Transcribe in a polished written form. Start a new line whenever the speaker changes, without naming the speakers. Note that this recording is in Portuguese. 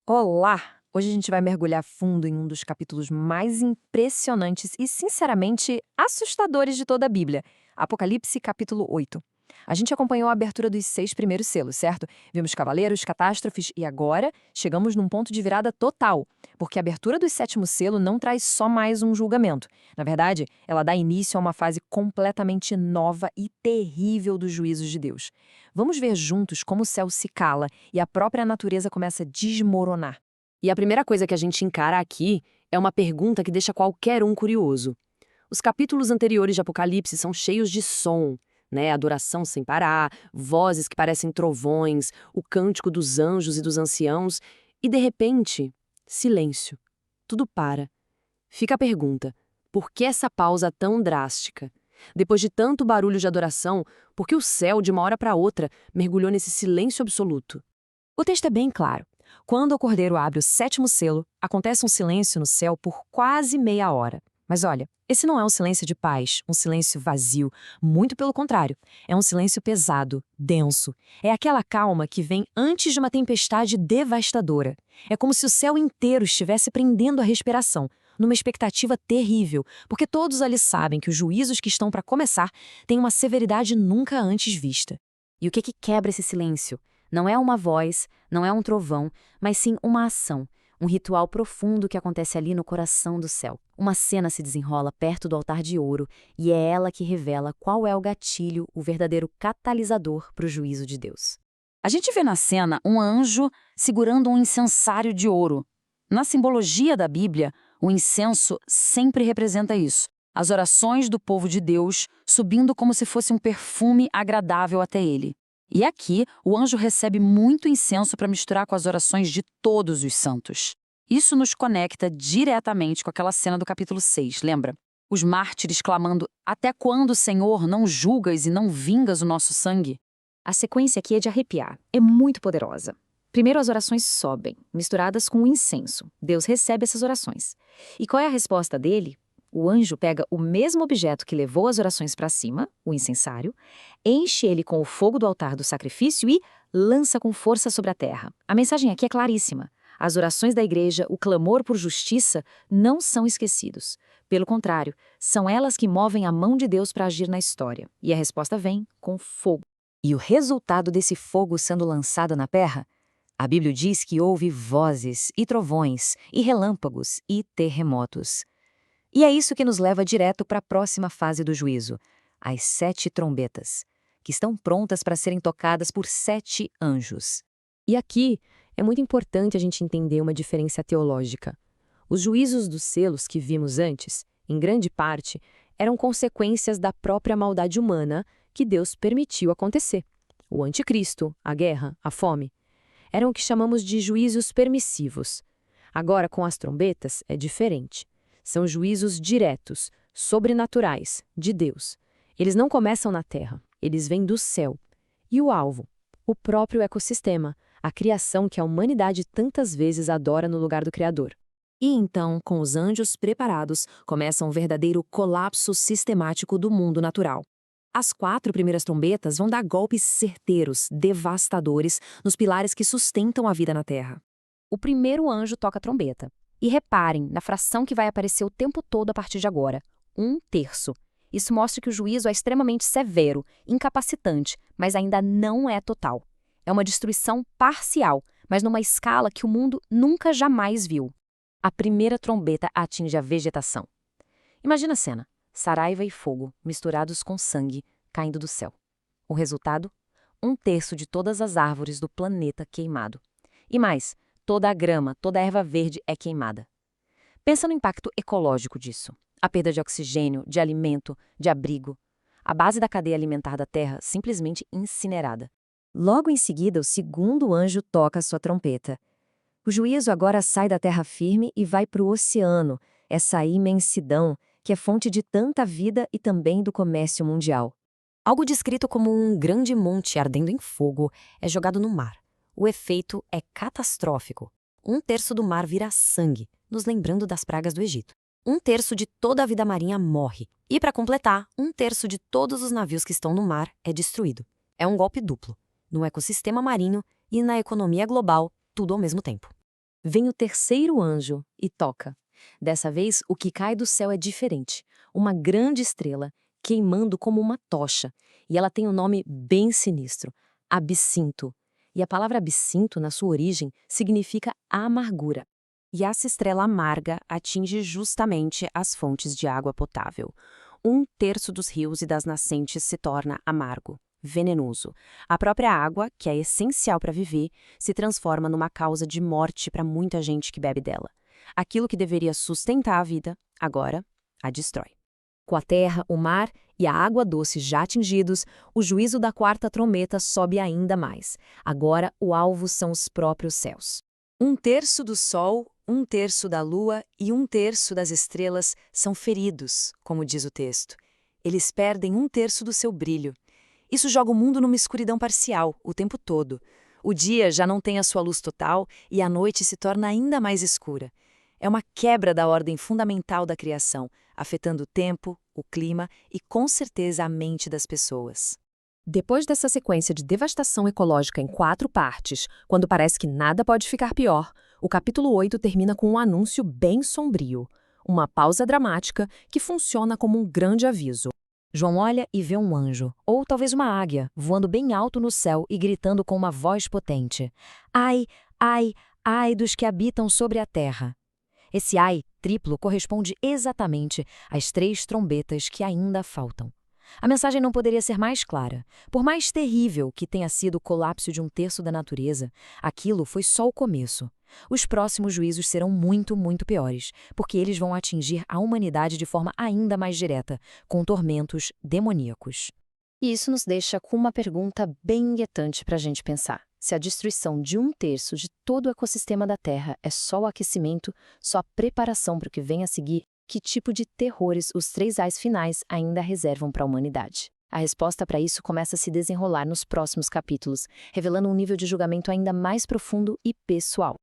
Olá! Hoje a gente vai mergulhar fundo em um dos capítulos mais impressionantes e, sinceramente, assustadores de toda a Bíblia, Apocalipse, capítulo 8. A gente acompanhou a abertura dos 6 primeiros selos, certo? Vimos cavaleiros, catástrofes e agora chegamos num ponto de virada total, porque a abertura do 7º selo não traz só mais um julgamento. Na verdade, ela dá início a uma fase completamente nova e terrível dos juízos de Deus. Vamos ver juntos como o céu se cala e a própria natureza começa a desmoronar.
E a primeira coisa que a gente encara aqui é uma pergunta que deixa qualquer um curioso. Os capítulos anteriores de Apocalipse são cheios de som, né? Adoração sem parar, vozes que parecem trovões, o cântico dos anjos e dos anciãos, e de repente, silêncio. Tudo para. Fica a pergunta: por que essa pausa tão drástica? Depois de tanto barulho de adoração, por que o céu, de uma hora para outra, mergulhou nesse silêncio absoluto?
O texto é bem claro. Quando o cordeiro abre o 7º selo, acontece um silêncio no céu por quase meia hora. Mas olha, esse não é um silêncio de paz, um silêncio vazio. Muito pelo contrário. É um silêncio pesado, denso. É aquela calma que vem antes de uma tempestade devastadora. É como se o céu inteiro estivesse prendendo a respiração, numa expectativa terrível, porque todos ali sabem que os juízos que estão para começar têm uma severidade nunca antes vista.
E o que quebra esse silêncio? Não é uma voz, não é um trovão, mas sim uma ação, um ritual profundo que acontece ali no coração do céu. Uma cena se desenrola perto do altar de ouro e é ela que revela qual é o gatilho, o verdadeiro catalisador para o juízo de Deus.
A gente vê na cena um anjo segurando um incensário de ouro. Na simbologia da Bíblia, o incenso sempre representa isso. As orações do povo de Deus subindo como se fosse um perfume agradável até ele. E aqui, o anjo recebe muito incenso para misturar com as orações de todos os santos. Isso nos conecta diretamente com aquela cena do capítulo 6, lembra? Os mártires clamando: "Até quando, Senhor, não julgas e não vingas o nosso sangue?"
A sequência aqui é de arrepiar, é muito poderosa. Primeiro as orações sobem, misturadas com o incenso. Deus recebe essas orações. E qual é a resposta dele? O anjo pega o mesmo objeto que levou as orações para cima, o incensário, enche ele com o fogo do altar do sacrifício e lança com força sobre a terra. A mensagem aqui é claríssima. As orações da igreja, o clamor por justiça, não são esquecidos. Pelo contrário, são elas que movem a mão de Deus para agir na história. E a resposta vem com fogo.
E o resultado desse fogo sendo lançado na terra? A Bíblia diz que houve vozes e trovões e relâmpagos e terremotos. E é isso que nos leva direto para a próxima fase do juízo, as 7 trombetas, que estão prontas para serem tocadas por 7 anjos.
E aqui é muito importante a gente entender uma diferença teológica. Os juízos dos selos que vimos antes, em grande parte, eram consequências da própria maldade humana que Deus permitiu acontecer. O anticristo, a guerra, a fome. Eram o que chamamos de juízos permissivos. Agora, com as trombetas, é diferente. São juízos diretos, sobrenaturais, de Deus. Eles não começam na terra, eles vêm do céu. E o alvo? O próprio ecossistema, a criação que a humanidade tantas vezes adora no lugar do Criador.
E então, com os anjos preparados, começa um verdadeiro colapso sistemático do mundo natural. As 4 primeiras trombetas vão dar golpes certeiros, devastadores, nos pilares que sustentam a vida na Terra.
O primeiro anjo toca a trombeta. E reparem na fração que vai aparecer o tempo todo a partir de agora: 1/3. Isso mostra que o juízo é extremamente severo, incapacitante, mas ainda não é total. É uma destruição parcial, mas numa escala que o mundo nunca jamais viu. A primeira trombeta atinge a vegetação. Imagina a cena: saraiva e fogo, misturados com sangue, caindo do céu. O resultado? 1/3 de todas as árvores do planeta queimado. E mais, toda a grama, toda a erva verde é queimada. Pensa no impacto ecológico disso. A perda de oxigênio, de alimento, de abrigo. A base da cadeia alimentar da Terra simplesmente incinerada. Logo em seguida, o segundo anjo toca sua trompeta. O juízo agora sai da terra firme e vai para o oceano, essa imensidão que é fonte de tanta vida e também do comércio mundial. Algo descrito como um grande monte ardendo em fogo é jogado no mar. O efeito é catastrófico. 1/3 do mar vira sangue, nos lembrando das pragas do Egito. 1/3 de toda a vida marinha morre. E, para completar, 1/3 de todos os navios que estão no mar é destruído. É um golpe duplo, no ecossistema marinho e na economia global, tudo ao mesmo tempo.
Vem o terceiro anjo e toca. Dessa vez, o que cai do céu é diferente. Uma grande estrela, queimando como uma tocha. E ela tem um nome bem sinistro: absinto. E a palavra absinto, na sua origem, significa amargura. E essa estrela amarga atinge justamente as fontes de água potável. 1/3 dos rios e das nascentes se torna amargo, venenoso. A própria água, que é essencial para viver, se transforma numa causa de morte para muita gente que bebe dela. Aquilo que deveria sustentar a vida, agora a destrói. Com a terra, o mar e a água doce já atingidos, o juízo da quarta trombeta sobe ainda mais. Agora, o alvo são os próprios céus. 1/3 do sol, 1/3 da lua e 1/3 das estrelas são feridos, como diz o texto. Eles perdem 1/3 do seu brilho. Isso joga o mundo numa escuridão parcial, o tempo todo. O dia já não tem a sua luz total e a noite se torna ainda mais escura. É uma quebra da ordem fundamental da criação, afetando o tempo, o clima e, com certeza, a mente das pessoas.
Depois dessa sequência de devastação ecológica em 4 partes, quando parece que nada pode ficar pior, o capítulo 8 termina com um anúncio bem sombrio. Uma pausa dramática que funciona como um grande aviso.
João olha e vê um anjo, ou talvez uma águia, voando bem alto no céu e gritando com uma voz potente: Ai, ai, ai dos que habitam sobre a terra. Esse ai triplo corresponde exatamente às 3 trombetas que ainda faltam. A mensagem não poderia ser mais clara. Por mais terrível que tenha sido o colapso de 1/3 da natureza, aquilo foi só o começo. Os próximos juízos serão muito, muito piores, porque eles vão atingir a humanidade de forma ainda mais direta, com tormentos demoníacos.
E isso nos deixa com uma pergunta bem inquietante para a gente pensar. Se a destruição de 1/3 de todo o ecossistema da Terra é só o aquecimento, só a preparação para o que vem a seguir, que tipo de terrores os 3 ais finais ainda reservam para a humanidade? A resposta para isso começa a se desenrolar nos próximos capítulos, revelando um nível de julgamento ainda mais profundo e pessoal.